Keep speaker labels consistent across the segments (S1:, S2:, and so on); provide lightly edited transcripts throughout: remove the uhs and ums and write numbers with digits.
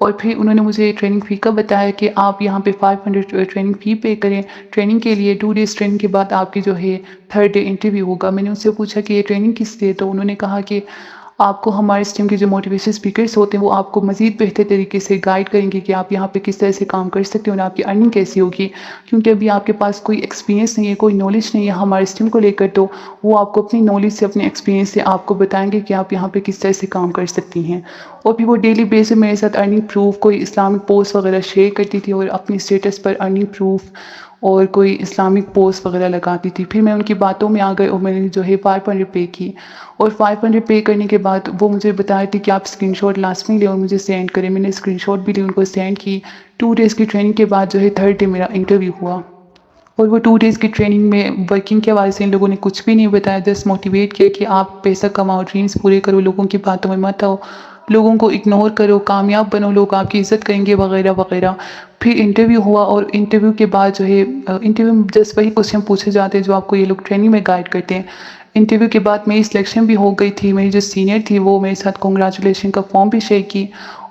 S1: اور پھر انہوں نے مجھے ٹریننگ فی کا بتایا کہ آپ یہاں پہ 500 ٹریننگ فی پے کریں ٹریننگ کے لیے. 2 ڈیز ٹریننگ کے بعد آپ کی جو ہے 3rd ڈے انٹرویو ہوگا. میں نے ان سے پوچھا کہ یہ ٹریننگ کس لیے؟ تو انہوں نے کہا کہ آپ کو ہمارے اسٹیم کے جو موٹیویشن اسپیکرس ہوتے ہیں وہ آپ کو مزید بہتر طریقے سے گائیڈ کریں گے کہ آپ یہاں پہ کس طرح سے کام کر سکتے ہیں اور آپ کی ارننگ کیسی ہوگی. کیونکہ ابھی آپ کے پاس کوئی ایکسپیرینس نہیں ہے, کوئی نالج نہیں ہے ہمارے اسٹیم کو لے کر, تو وہ آپ کو اپنی نالج سے اپنے ایکسپیرینس سے آپ کو بتائیں گے کہ آپ یہاں پہ کس طرح سے کام کر سکتی ہیں. اور پھر وہ ڈیلی بیس پہ میرے ساتھ ارننگ پروف, کوئی اسلامک پوسٹ وغیرہ شیئر کرتی تھی اور اپنی اسٹیٹس پر ارننگ پروف اور کوئی اسلامک پوسٹ وغیرہ لگاتی تھی. پھر میں ان کی باتوں میں آ گئی اور میں نے جو ہے 500 پے کی. اور 500 پے کرنے کے بعد وہ مجھے بتا رہی تھی کہ آپ اسکرین شاٹ لازمی لیں اور مجھے سینڈ کریں. میں نے اسکرین شاٹ بھی لی, ان کو سینڈ کی. 2 ڈیز کی ٹریننگ کے بعد جو ہے 3rd ڈے میرا انٹرویو ہوا. اور وہ 2 ڈیز کی ٹریننگ میں ورکنگ کے حوالے سے ان لوگوں نے کچھ بھی نہیں بتایا, جسٹ موٹیویٹ کیا کہ آپ پیسہ کماؤ, ڈریمز پورے کرو, لوگوں کی باتوں میں مت آؤ, لوگوں کو اگنور کرو, کامیاب بنو, لوگ آپ کی عزت کریں گے وغیرہ وغیرہ. پھر انٹرویو ہوا اور انٹرویو کے بعد جو ہے انٹرویو میں جسٹ وہی کوشچن پوچھے جاتے ہیں جو آپ کو یہ لوگ ٹریننگ میں گائیڈ کرتے ہیں. انٹرویو کے بعد میری سلیکشن بھی ہو گئی تھی. میری جو سینئر تھی وہ میرے ساتھ کنگریچولیشن کا فارم بھی شیئر کی.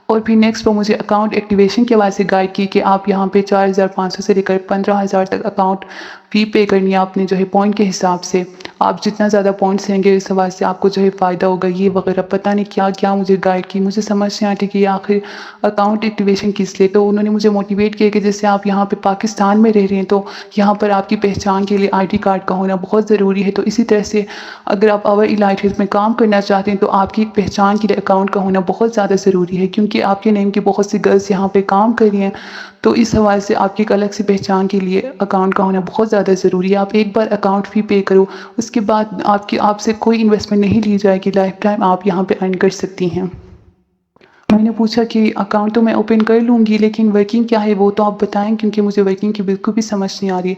S1: اور پھر نیکسٹ وہ مجھے اکاؤنٹ ایکٹیویشن کے واسطے گائیڈ کی کہ آپ یہاں پہ 4,500 سے لے کر 15,000 تک اکاؤنٹ فی پے کرنی ہے آپ نے جو ہے پوائنٹ کے حساب سے. آپ جتنا زیادہ پوائنٹس لیں گے اس حوالے سے آپ کو جو ہے فائدہ ہوگا, یہ وغیرہ پتہ نہیں کیا کیا مجھے گائیڈ کی. مجھے سمجھ نہیں آتی کہ یہ آخر اکاؤنٹ ایکٹیویشن کس لیے. تو انہوں نے مجھے موٹیویٹ کیا کہ جیسے آپ یہاں پہ پاکستان میں رہ رہے ہیں تو یہاں پر آپ کی پہچان کے لیے ID کارڈ کا ہونا بہت ضروری ہے. تو اسی طرح سے اگر آپ اور الائٹ میں کام کرنا چاہتے ہیں تو آپ کی ایک پہچان کے لیے اکاؤنٹ کا ہونا بہت زیادہ ضروری ہے, کیونکہ آپ کے نیم کی بہت سی گرلس یہاں پہ کام کر رہی ہیں. تو اس حوالے سے آپ کی ایک الگ سی پہچان کے لیے اکاؤنٹ کا ہونا بہت زیادہ ضروری ہے. آپ ایک بار اکاؤنٹ فی پے کرو, اس کے بعد آپ سے کوئی انویسٹمنٹ نہیں لی جائے گی, لائف ٹائم آپ یہاں پہ ارن کر سکتی ہیں. میں نے پوچھا کہ اکاؤنٹ تو میں اوپن کر لوں گی لیکن ورکنگ کیا ہے وہ تو آپ بتائیں, کیونکہ مجھے ورکنگ کی بالکل بھی سمجھ نہیں آ رہی.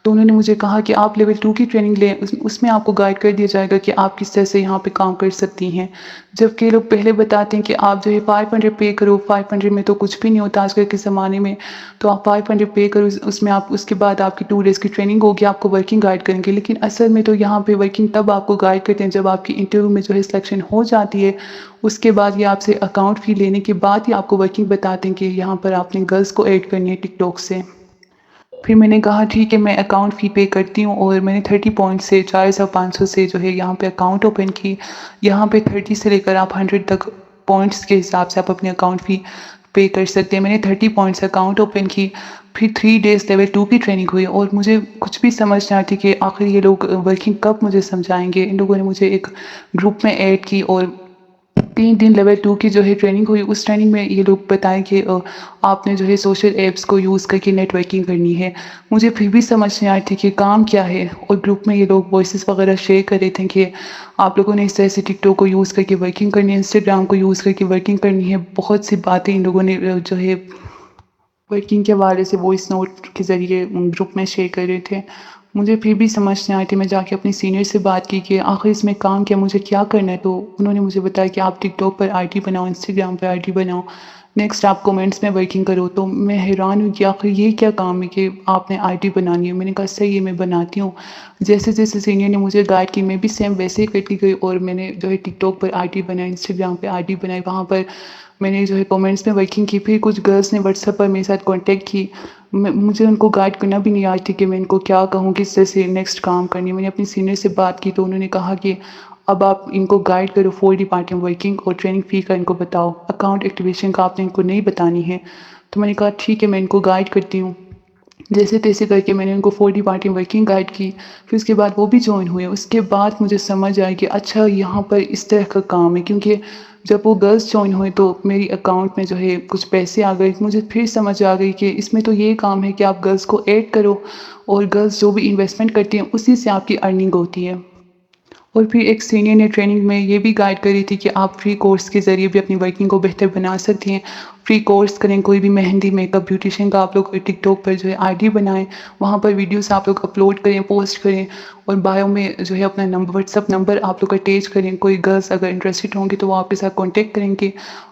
S1: تو انہوں نے مجھے کہا کہ آپ لیول 2 کی ٹریننگ لیں, اس میں آپ کو گائیڈ کر دیا جائے گا کہ آپ کس طرح سے یہاں پہ کام کر سکتی ہیں. جبکہ لوگ پہلے بتاتے ہیں کہ آپ جو ہے 500 پے کرو, 500 میں تو کچھ بھی نہیں ہوتا آج کل کے زمانے میں, تو آپ 500 پے کرو, اس میں آپ اس کے بعد آپ کی 2 ڈیز کی ٹریننگ ہوگی, آپ کو ورکنگ گائیڈ کریں گے. لیکن اصل میں تو یہاں پہ ورکنگ تب آپ کو گائیڈ کرتے ہیں جب آپ کی انٹرویو میں جو ہے سلیکشن ہو جاتی ہے. اس کے بعد یہ آپ سے اکاؤنٹ فی لینے کے بعد ہی آپ کو ورکنگ بتاتے ہیں کہ یہاں پر آپ نے گرلس کو ایڈ کرنی ہے ٹک ٹاک سے. پھر میں نے کہا ٹھیک ہے میں اکاؤنٹ فی پے کرتی ہوں, اور میں نے 30 پوائنٹ سے 4,500 سے جو ہے یہاں پہ اکاؤنٹ اوپن کی. یہاں پہ 30 سے لے کر آپ 100 تک پوائنٹس کے حساب سے آپ اپنے اکاؤنٹ فی پے کر سکتے ہیں. میں نے 30 پوائنٹس اکاؤنٹ اوپن کی. پھر 3 ڈیز لیول 2 کی ٹریننگ ہوئی اور مجھے کچھ بھی سمجھ نہیں آتی کہ آخر یہ لوگ ورکنگ کب مجھے سمجھائیں گے. ان لوگوں نے مجھے ایک گروپ میں ایڈ کی اور 3 دن لیول 2 کی جو ہے ٹریننگ ہوئی. اس ٹریننگ میں یہ لوگ بتائیں کہ آپ نے جو ہے سوشل ایپس کو یوز کر کے نیٹ ورکنگ کرنی ہے. مجھے پھر بھی سمجھ نہیں آئی تھی کہ کام کیا ہے, اور گروپ میں یہ لوگ وائسز وغیرہ شیئر کر رہے تھے کہ آپ لوگوں نے اس طرح سے ٹک ٹاک کو یوز کر کے ورکنگ کرنی ہے, انسٹاگرام کو یوز کر کے ورکنگ کرنی ہے. بہت سی باتیں ان لوگوں نے جو ہے ورکنگ کے حوالے سے وائس نوٹ کے ذریعے گروپ میں شیئر کر رہے تھے. مجھے پھر بھی سمجھ نہیں آئی تھی. میں جا کے اپنی سینئر سے بات کی کہ آخر اس میں کام کیا, مجھے کیا کرنا ہے. تو انہوں نے مجھے بتایا کہ آپ ٹک ٹاک پر ID بناؤ, انسٹاگرام پر ID بناؤ, نیکسٹ آپ کومنٹس میں ورکنگ کرو. تو میں حیران ہوں کہ آخر یہ کیا کام ہے کہ آپ نے ID بنانی ہے. میں نے کہا صحیح ہے میں بناتی ہوں. جیسے جیسے سینئر نے مجھے گائیڈ کی میں بھی سیم ویسے ہی کرتی گئی, اور میں نے جو ہے ٹک ٹاک پر ID بنائی, انسٹاگرام پہ ID بنائی, وہاں پر میں نے جو ہے کومنٹس میں ورکنگ کی. پھر کچھ گرلس نے واٹس ایپ پر میرے ساتھ کانٹیکٹ کی. مجھے ان کو گائیڈ کرنا بھی نہیں آئی تھی کہ میں ان کو کیا کہوں, کس طرح سے نیکسٹ کام کرنی. میں نے اپنی سینئر سے بات کی تو انہوں نے کہا کہ اب آپ ان کو گائیڈ کرو 4 ڈپارٹمنٹ ورکنگ, اور ٹریننگ فی کا ان کو بتاؤ, اکاؤنٹ ایکٹیویشن کا آپ نے ان کو نہیں بتانی ہے. تو میں نے کہا ٹھیک ہے میں ان کو گائیڈ کرتی ہوں. جیسے تیسے کر کے میں نے ان کو 4 ڈپارٹمنٹ ورکنگ گائیڈ کی. پھر اس کے بعد وہ بھی جوائن ہوئے. اس کے بعد مجھے سمجھ آئی کہ اچھا یہاں پر اس طرح کا کام ہے, کیونکہ جب وہ گرلس جوائن ہوئے تو میری اکاؤنٹ میں جو ہے کچھ پیسے آ گئے. مجھے پھر سمجھ آ گئی کہ اس میں تو یہ کام ہے کہ آپ گرلس کو ایڈ کرو, اور گرلس جو بھی انویسٹمنٹ کرتی ہیں اسی سے آپ کی ارننگ ہوتی ہے. اور پھر ایک سینئر نے ٹریننگ میں یہ بھی گائیڈ کری تھی کہ آپ فری کورس کے ذریعے بھی اپنی ورکنگ کو بہتر بنا سکتی ہیں. فری کورس کریں, کوئی بھی مہندی, میک اپ, بیوٹیشین کا آپ لوگ ٹک ٹاک پر جو ہے ID بنائیں, وہاں پر ویڈیوز آپ لوگ اپلوڈ کریں, پوسٹ کریں, اور بایو میں جو ہے اپنا واٹس ایپ نمبر آپ لوگ اٹیچ کریں. کوئی گرلس اگر انٹرسٹڈ ہوں گی تو وہ آپ کے ساتھ کانٹیکٹ کریں گے.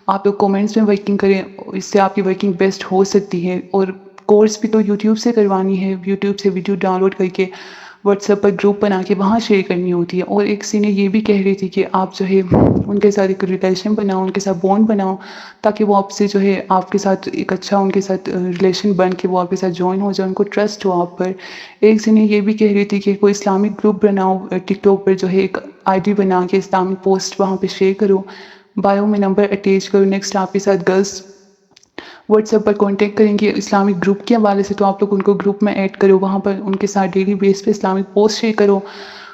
S1: آپ لوگ کومنٹس میں ورکنگ کریں, اس سے آپ کی ورکنگ بیسٹ ہو سکتی ہے. اور کورس بھی تو یوٹیوب سے کروانی ہے, یوٹیوب سے ویڈیو ڈاؤن لوڈ کر کے واٹس ایپ پر گروپ بنا کے وہاں شیئر کرنی ہوتی ہے. اور ایک سینئر یہ بھی کہہ رہی تھی کہ آپ جو ہے ان کے ساتھ ایک ریلیشن بناؤ، ان کے ساتھ بانڈ بناؤ، تاکہ وہ آپ سے جو ہے آپ کے ساتھ ایک اچھا ان کے ساتھ ریلیشن بن کے وہ آپ کے ساتھ جوائن ہو جائے، ان کو ٹرسٹ ہو آپ پر. ایک سینئر یہ بھی کہہ رہی تھی کہ کوئی اسلامک گروپ بناؤ ٹک ٹاک پر، جو ہے ایک آئی ڈی بنا کے اسلامک پوسٹ وہاں پہ شیئر کرو، بایو میں نمبر اٹیچ کرو. نیکسٹ آپ کے ساتھ گرلس واٹس ایپ پر کانٹیکٹ کریں گے اسلامک گروپ کے حوالے سے، تو آپ لوگ ان کو گروپ میں ایڈ کرو، وہاں پر ان کے ساتھ ڈیلی بیس پہ اسلامک پوسٹ شیئر کرو،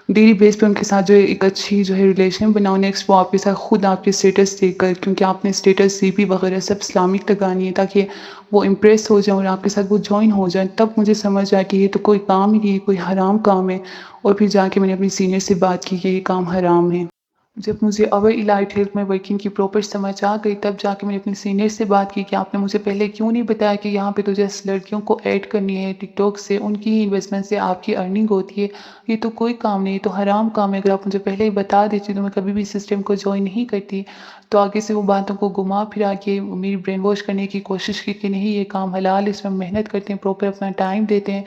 S1: ڈیلی بیس پہ ان کے ساتھ جو ہے ایک اچھی جو ہے ریلیشن بناؤ. نیکسٹ وہ آپ کے ساتھ خود آپ کے اسٹیٹس دیکھ کر، کیونکہ آپ نے اسٹیٹس سی پی وغیرہ سب اسلامک لگانی ہے تاکہ وہ امپریس ہو جائیں اور آپ کے ساتھ وہ جوائن ہو جائیں. تب مجھے سمجھ آیا کہ یہ تو کوئی کام ہی نہیں، کوئی حرام کام ہے. اور پھر جا کے میں نے اپنی سینئر سے بات کی کہ یہ کام حرام ہے. جب مجھے اوور الائٹ ہیلتھ میں ورکنگ کی پراپر سمجھ آ گئی، تب جا کے میں نے اپنی سینئر سے بات کی کہ آپ نے مجھے پہلے کیوں نہیں بتایا کہ یہاں پہ تو جیسے لڑکیوں کو ایڈ کرنی ہے ٹک ٹاک سے، ان کی انویسٹمنٹ سے آپ کی ارننگ ہوتی ہے، یہ تو کوئی کام نہیں، یہ تو حرام کام ہے. اگر آپ مجھے پہلے ہی بتا دیتی تو میں کبھی بھی سسٹم کو جوائن نہیں کرتی. تو آگے سے وہ باتوں کو گھما پھرا کے میری برین واش کرنے کی کوشش کی کہ نہیں، یہ کام حلال ہے، اس میں محنت کرتے ہیں، پراپر اپنا ٹائم دیتے ہیں،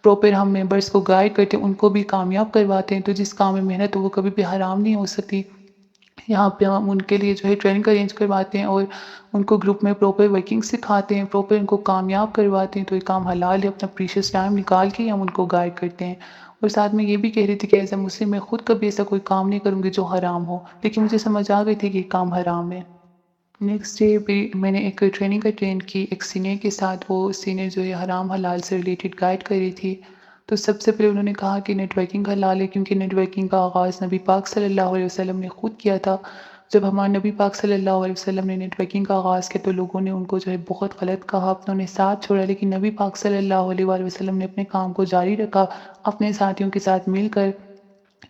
S1: پراپر ہم ممبرس کو گائیڈ کرتے ہیں، ان کو بھی کامیاب کرواتے ہیں. تو جس کام میں محنت ہو وہ کبھی بھی حرام نہیں ہو سکتی. یہاں پہ ہم ان کے لیے جو ہے ٹریننگ ارینج کرواتے ہیں اور ان کو گروپ میں پراپر ورکنگ سکھاتے ہیں، پراپر ان کو کامیاب کرواتے ہیں. تو یہ کام حلال ہے، اپنا پریشیس ٹائم نکال کے ہم ان کو گائیڈ کرتے ہیں. اور ساتھ میں یہ بھی کہہ رہی تھی کہ ایز اے مسلم میں خود کبھی ایسا کوئی کام نہیں کروں گی جو حرام ہو، لیکن مجھے سمجھ آ گئی تھی کہ یہ کام حرام ہے. نیکسٹ ڈے بھی میں نے ایک ٹریننگ اٹینڈ کی ایک سینئر کے ساتھ. وہ سینئر جو ہے حرام حلال سے ریلیٹڈ گائیڈ کر رہی تھی. تو سب سے پہلے انہوں نے کہا کہ نیٹ ورکنگ حلال ہے، کیونکہ نیٹ ورکنگ کا آغاز نبی پاک صلی اللہ علیہ وسلم نے خود کیا تھا. جب ہمارے نبی پاک صلی اللہ علیہ وسلم نے نیٹ ورکنگ کا آغاز کیا تو لوگوں نے ان کو جو ہے بہت غلط کہا، انہوں نے ساتھ چھوڑا. لیکن نبی پاک صلی اللہ علیہ وآلہ وسلم نے اپنے کام کو جاری رکھا اپنے ساتھیوں کے ساتھ مل کر،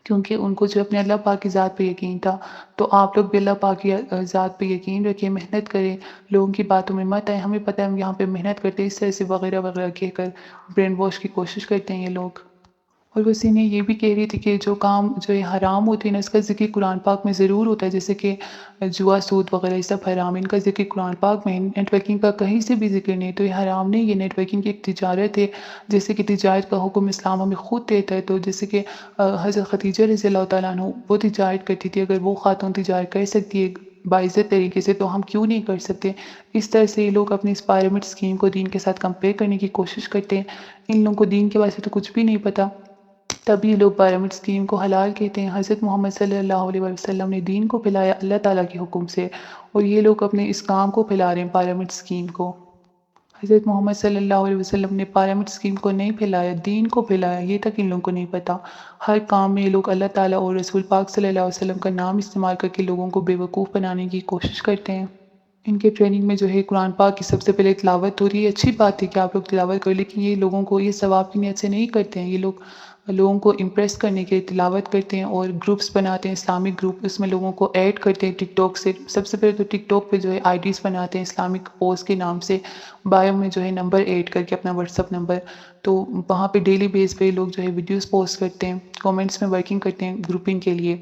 S1: کیونکہ ان کو جو اپنے اللہ پاک کی ذات پہ یقین تھا. تو آپ لوگ بھی اللہ پاک کی ذات پہ یقین رکھیں، محنت کریں، لوگوں کی باتوں میں مت آئیں. ہمیں پتہ ہے ہم یہاں پہ محنت کرتے ہیں، اس طرح سے وغیرہ وغیرہ کہہ کر برین واش کی کوشش کرتے ہیں یہ لوگ. اور اسی نے یہ بھی کہہ رہی تھی کہ جو کام جو ہے حرام ہوتے ہیں نا، اس کا ذکر قرآن پاک میں ضرور ہوتا ہے، جیسے کہ جوا، سود وغیرہ، یہ سب حرام، ان کا ذکر قرآن پاک میں، نیٹ ورکنگ کا کہیں سے بھی ذکر نہیں. تو یہ حرام نہیں، یہ نیٹ ورکنگ کی ایک تجارت ہے، جیسے کہ تجارت کا حکم اسلام ہمیں خود دیتا ہے. تو جیسے کہ حضرت خدیجہ رضی اللہ تعالیٰ عنہ وہ تجارت کرتی تھی، اگر وہ خاتون تجارت کر سکتی ہے باعزت طریقے سے تو ہم کیوں نہیں کر سکتے. اس طرح سے یہ لوگ اپنی اس پیرامڈ اسکیم کو دین کے ساتھ کمپیئر کرنے کی کوشش کرتے ہیں. ان لوگوں کو دین کے بارے سے تو کچھ بھی نہیں پتہ، تب یہ لوگ پیرامڈ اسکیم کو حلال کہتے ہیں. حضرت محمد صلی اللہ علیہ وسلم نے دین کو پھیلایا اللہ تعالیٰ کے حکم سے، اور یہ لوگ اپنے اس کام کو پھیلا رہے ہیں پیرامڈ اسکیم کو. حضرت محمد صلی اللہ علیہ وسلم نے پیرامڈ اسکیم کو نہیں پھیلایا، دین کو پھیلایا، یہ تک ان لوگوں کو نہیں پتہ. ہر کام میں یہ لوگ اللہ تعالیٰ اور رسول پاک صلی اللہ علیہ وسلم کا نام استعمال کر کے لوگوں کو بے وقوف بنانے کی کوشش کرتے ہیں. ان کے ٹریننگ میں جو ہے قرآن پاک کی سب سے پہلے تلاوت ہو رہی ہے. اچھی بات ہے کہ آپ لوگ تلاوت کریں، لیکن یہ لوگوں کو یہ ثواب کی نیت سے نہیں کرتے ہیں. یہ لوگ لوگوں کو امپریس کرنے کے لیے تلاوت کرتے ہیں اور گروپس بناتے ہیں، اسلامک گروپ، اس میں لوگوں کو ایڈ کرتے ہیں ٹک ٹاک سے. سب سے پہلے تو ٹک ٹاک پہ جو ہے آئی ڈیز بناتے ہیں اسلامک پوسٹ کے نام سے، بایو میں جو ہے نمبر ایڈ کر کے اپنا واٹس ایپ نمبر. تو وہاں پہ ڈیلی بیس پہ لوگ جو ہے ویڈیوز پوسٹ کرتے ہیں، کامنٹس میں ورکنگ کرتے ہیں گروپنگ کے لیے،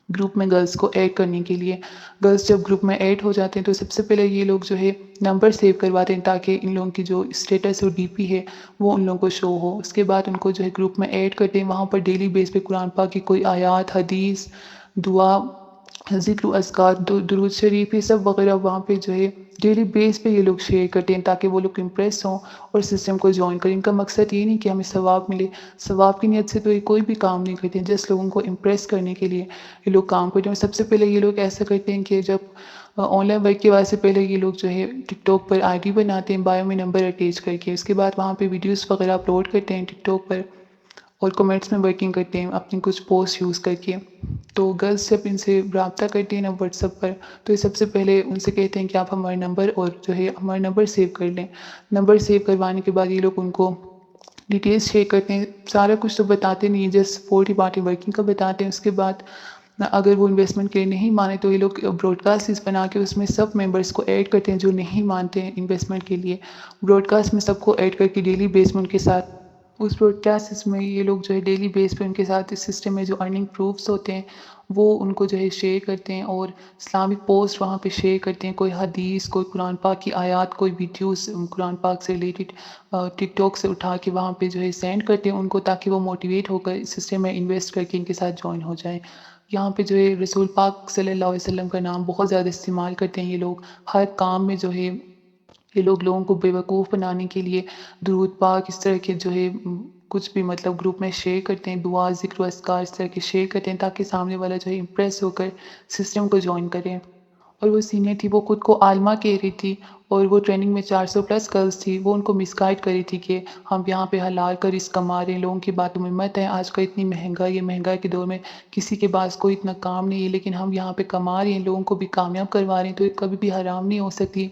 S1: گروپ میں گرلس کو ایڈ کرنے کے لیے. گرلس جب گروپ میں ایڈ ہو جاتے ہیں تو سب سے پہلے یہ لوگ جو ہے نمبر سیو کرواتے ہیں تاکہ ان لوگوں کی جو اسٹیٹس اور ڈی پی ہے وہ ان لوگوں کو شو ہو. اس کے بعد ان کو جو ہے گروپ میں ایڈ کرتے ہیں، وہاں پر ڈیلی بیس پہ قرآن پاک کی کوئی آیات، حدیث، دعا، ذکر و اذکار، درود شریف، یہ سب وغیرہ وہاں پہ جو ہے ڈیلی بیس پہ یہ لوگ شیئر کرتے ہیں تاکہ وہ لوگ امپریس ہوں اور سسٹم کو جوائن کریں. ان کا مقصد یہ نہیں کہ ہمیں ثواب ملے، ثواب کی نیت سے تو یہ کوئی بھی کام نہیں کرتے ہیں، جس لوگوں کو امپریس کرنے کے لیے یہ لوگ کام کرتے ہیں. سب سے پہلے یہ لوگ ایسا کرتے ہیں کہ جب آن لائن ورک کے وجہ سے پہلے یہ لوگ جو ہے ٹک ٹاک پر آئی ڈی بناتے ہیں بایو میں نمبر اٹیچ کر کے، اس کے بعد وہاں پہ ویڈیوز وغیرہ اپلوڈ کرتے ہیں ٹک ٹاک پر اور کمنٹس میں ورکنگ کرتے ہیں اپنی کچھ پوسٹ یوز کر کے. تو گرلس جب ان سے رابطہ کرتے ہیں نا واٹس ایپ پر، تو یہ سب سے پہلے ان سے کہتے ہیں کہ آپ ہمارا نمبر اور جو ہے ہمارا نمبر سیو کر لیں. نمبر سیو کروانے کے بعد یہ لوگ ان کو ڈیٹیلس شیئر کرتے ہیں. سارا کچھ تو بتاتے نہیں، جسٹ فورٹی پارٹی ورکنگ کا بتاتے ہیں. اس کے بعد اگر وہ انویسٹمنٹ کے لیے نہیں مانے تو یہ لوگ براڈ کاسٹ بنا کے اس میں سب ممبرس کو ایڈ کرتے ہیں جو نہیں مانتے ہیں انویسٹمنٹ کے لیے. براڈ کاسٹ میں سب کو ایڈ کر کے ڈیلی بیس میں ان کے ساتھ اس براڈکاسٹ میں یہ لوگ جو ہے ڈیلی بیس پہ ان کے ساتھ اس سسٹم میں جو ارننگ پروفس ہوتے ہیں وہ ان کو جو ہے شیئر کرتے ہیں، اور اسلامک پوسٹ وہاں پہ شیئر کرتے ہیں، کوئی حدیث، کوئی قرآن پاک کی آیات، کوئی ویڈیوز قرآن پاک سے ریلیٹڈ ٹک ٹاک سے اٹھا کے وہاں پہ جو ہے سینڈ کرتے ہیں ان کو، تاکہ وہ موٹیویٹ ہو کر سسٹم میں انویسٹ کر کے ان کے ساتھ جوائن ہو جائیں۔ یہاں پہ جو ہے رسول پاک صلی اللہ علیہ وسلم کا نام بہت زیادہ استعمال کرتے ہیں یہ لوگ، ہر کام میں جو ہے یہ لوگوں کو بے وقوف بنانے کے لیے درود پاک اس طرح کے جو ہے کچھ بھی مطلب گروپ میں شیئر کرتے ہیں، دعا، ذکر و اذکار اس طرح کے شیئر کرتے ہیں، تاکہ سامنے والا جو ہے امپریس ہو کر سسٹم کو جوائن کرے۔ اور وہ سینئر تھی، وہ خود کو عالمہ کہہ رہی تھی، اور وہ ٹریننگ میں 400+ گرلس تھی، وہ ان کو مس گائیڈ کر رہی تھی کہ ہم یہاں پہ حلال کا رزق کما رہے ہیں، لوگوں کی باتوں میں مت ہے، آج کل اتنی مہنگائی ہے، مہنگائی کے دور میں کسی کے پاس کوئی اتنا کام نہیں ہے، لیکن ہم یہاں پہ کما رہے ہیں، لوگوں کو بھی کامیاب کروا رہے ہیں، تو یہ کبھی بھی حرام نہیں ہو سکتی۔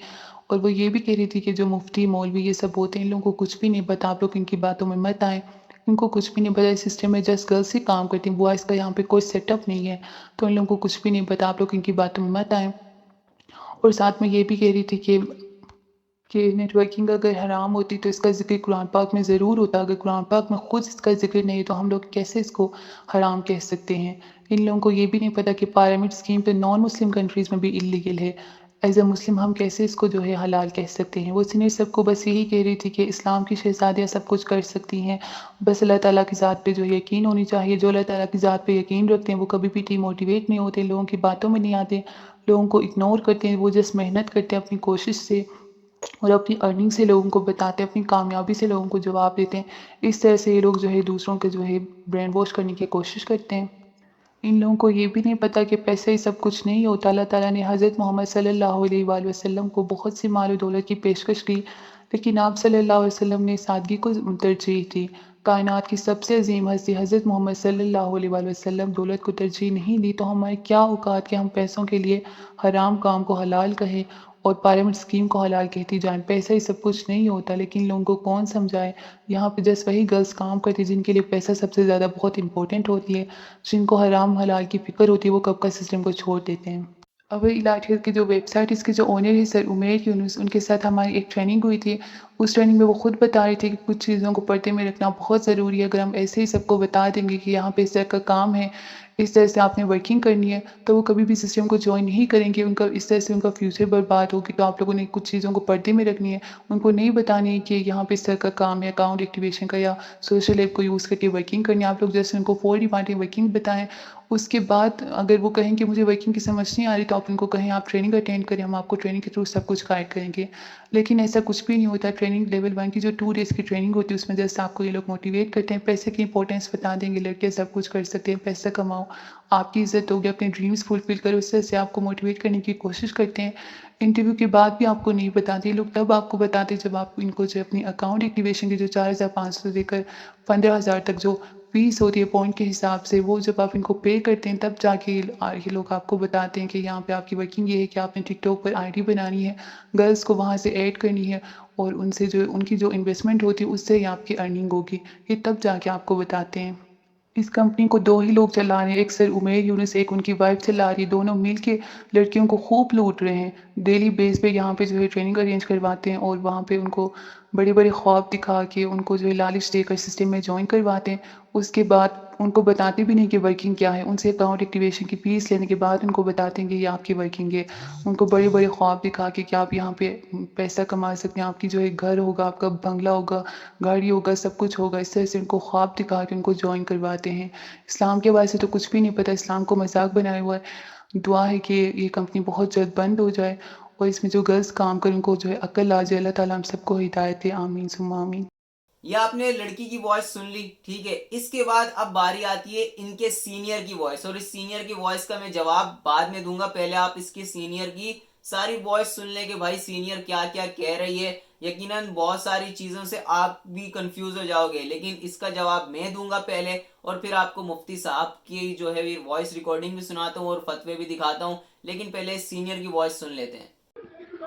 S1: اور وہ یہ بھی کہہ رہی تھی کہ جو مفتی، مولوی یہ سب ہوتے ہیں، ان لوگوں کو کچھ بھی نہیں پتا، آپ لوگ ان کی باتوں میں مت آئیں، ان کو کچھ بھی نہیں پتا، اس سسٹم میں جسٹ گرلس ہی کام کرتی ہیں، بوائز کا یہاں پہ کوئی سیٹ اپ نہیں ہے، تو ان لوگوں کو کچھ بھی نہیں پتا، آپ لوگ ان کی باتوں میں مت آئیں۔ اور ساتھ میں یہ بھی کہہ رہی تھی کہ نیٹ ورکنگ اگر حرام ہوتی تو اس کا ذکر قرآن پاک میں ضرور ہوتا، اگر قرآن پاک میں خود اس کا ذکر نہیں ہے تو ہم لوگ کیسے اس کو حرام کہہ سکتے ہیں؟ ان لوگوں کو یہ بھی نہیں پتا کہ پیرامڈ اسکیم تو نان مسلم کنٹریز میں بھی اللیگل ہے، ایز اے مسلم ہم کیسے اس کو جو ہے حلال کہہ سکتے ہیں؟ وہ سینئر سب کو بس یہی کہہ رہی تھی کہ اسلام کی شہزادیاں سب کچھ کر سکتی ہیں، بس اللہ تعالیٰ کی ذات پہ جو یقین ہونی چاہیے، جو اللہ تعالیٰ کی ذات پہ یقین رکھتے ہیں وہ کبھی بھی ڈی موٹیویٹ نہیں ہوتے، لوگوں کی باتوں میں نہیں آتے، لوگوں کو اگنور کرتے ہیں، وہ جس محنت کرتے ہیں اپنی کوشش سے اور اپنی ارننگ سے لوگوں کو بتاتے ہیں، اپنی کامیابی سے لوگوں کو جواب دیتے ہیں، اس طرح سے یہ لوگ جو ہے دوسروں کے جو ہے برین واش کرنے کی کوشش کرتے ہیں۔ ان لوگوں کو یہ بھی نہیں پتا کہ پیسہ ہی سب کچھ نہیں ہوتا، اللہ تعالیٰ نے حضرت محمد صلی اللہ علیہ وآلہ وسلم کو بہت سی مال و دولت کی پیشکش کی، لیکن آپ صلی اللہ علیہ وسلم نے سادگی کو ترجیح دی۔ کائنات کی سب سے عظیم ہستی حضرت محمد صلی اللہ علیہ وآلہ وسلم دولت کو ترجیح نہیں دی، تو ہمارے کیا اوقات کہ ہم پیسوں کے لیے حرام کام کو حلال کہیں اور پیرامڈ اسکیم کو حلال کہتی جائیں؟ پیسہ ہی سب کچھ نہیں ہوتا، لیکن لوگوں کو کون سمجھائے؟ یہاں پہ جس وہی گرلس کام کرتی جن کے لیے پیسہ سب سے زیادہ بہت امپورٹنٹ ہوتی ہے، جن کو حرام حلال کی فکر ہوتی ہے، وہ کب کا سسٹم کو چھوڑ دیتے ہیں۔ اب علاج کی جو ویب سائٹ اس کے جو اونر ہے سر عمیر یونس، ان کے ساتھ ہماری ایک ٹریننگ ہوئی تھی، اس ٹریننگ میں وہ خود بتا رہے تھے کہ کچھ چیزوں کو پردے میں رکھنا بہت ضروری ہے، اگر ہم ایسے ہی سب کو بتا دیں گے کہ یہاں پہ اس طرح کا کام ہے، اس طرح سے آپ نے ورکنگ کرنی ہے، تو وہ کبھی بھی سسٹم کو جوائن نہیں کریں گے، ان کا اس طرح سے ان کا فیوچر برباد ہوگی۔ تو آپ لوگوں نے کچھ چیزوں کو پردے میں رکھنی ہے، ان کو نہیں بتانی ہے کہ یہاں پہ اس طرح کا کام ہے، اکاؤنٹ ایکٹیویشن کا یا سوشل ایپ کو یوز کر کے ورکنگ کرنی ہے، آپ لوگ جیسے ان کو 4D ورکنگ بتائیں، اس کے بعد اگر وہ کہیں کہ مجھے ورکنگ کی سمجھ نہیں آ رہی تو آپ ان کو کہیں آپ ٹریننگ اٹینڈ کریں، ہم آپ کو ٹریننگ کے تھرو سب کچھ گائڈ کریں گے۔ لیکن ایسا کچھ بھی نہیں ہوتا، ٹریننگ لیول 1 کی جو 2 days کی ٹریننگ ہوتی ہے اس میں جیسے آپ کو یہ لوگ موٹیویٹ کرتے ہیں، پیسے کی امپورٹینس بتا دیں گے، لڑکے سب کچھ کر سکتے ہیں، پیسہ کماؤ، آپ کی عزت ہوگی، اپنے ڈریمز فلفل کرو، اس طرح سے آپ کو موٹیویٹ کرنے کی کوشش کرتے ہیں۔ انٹرویو کے بعد بھی آپ کو نہیں بتاتے، یہ لوگ تب آپ کو بتاتے جب آپ ان کو جو اپنی اکاؤنٹ ایکٹیویشن کی جو 4500 دے کر 15,000 تک جو فیس ہوتی ہے پوائنٹ کے حساب سے، وہ جب آپ ان کو پے کرتے ہیں تب جا کے یہ لوگ آپ کو بتاتے ہیں کہ یہاں پہ آپ کی ورکنگ یہ ہے کہ آپ نے ٹک ٹاک پر ID بنانی ہے، گرلس کو وہاں سے ایڈ کرنی ہے، اور ان سے جو ان کی جو انویسٹمنٹ ہوتی ہے اس سے ہی آپ کی ارننگ ہوگی، یہ تب جا کے آپ کو بتاتے ہیں۔ اس کمپنی کو 2 ہی لوگ چلا رہے ہیں، ایک سر عمیر یونس، ایک ان کی وائف چلا رہی ہے، دونوں مل کے لڑکیوں کو خوب لوٹ رہے ہیں، ڈیلی بیس پہ یہاں پہ جو ہے ٹریننگ ارینج کرواتے ہیں، اور وہاں پہ ان کو بڑے بڑے خواب دکھا کے ان کو جو ہے لالچ دے کر سسٹم میں جوائن کرواتے ہیں، اس کے بعد ان کو بتاتے بھی نہیں کہ ورکنگ کیا ہے، ان سے اکاؤنٹ ایکٹیویشن کی فیس لینے کے بعد ان کو بتاتے ہیں کہ یہ آپ کی ورکنگ ہے، ان کو بڑے بڑے خواب دکھا کے کہ آپ یہاں پہ پیسہ کما سکتے ہیں، آپ کی جو ہے گھر ہوگا، آپ کا بنگلہ ہوگا، گاڑی ہوگا، سب کچھ ہوگا، اس طرح سے ان کو خواب دکھا کے ان کو جوائن کرواتے ہیں۔ اسلام کے بارے سے تو کچھ بھی نہیں پتہ، اسلام کو مذاق بنایا ہوا ہے۔ دعا ہے کہ یہ کمپنی بہت جلد بند ہو جائے اور اس میں جو گرلس کام کریں ان کو جو ہے عقل آ جائے، اللہ تعالیٰ ہم سب کو ہدایت دے، آمین ثم آمین۔
S2: یہ آپ نے لڑکی کی وائس سن لی، ٹھیک ہے، اس کے بعد اب باری آتی ہے ان کے سینئر کی وائس، اور اس سینئر کی وائس کا میں جواب بعد میں دوں گا، پہلے آپ اس کے سینئر کی ساری وائس سن لیں کہ بھائی سینئر کیا کیا کہہ رہی ہے۔ یقیناً بہت ساری چیزوں سے آپ بھی کنفیوز ہو جاؤ گے، لیکن اس کا جواب میں دوں گا پہلے، اور پھر آپ کو مفتی صاحب کی جو ہے وائس ریکارڈنگ بھی سناتا ہوں اور فتوے بھی دکھاتا ہوں، لیکن پہلے سینئر کی وائس سن لیتے ہیں۔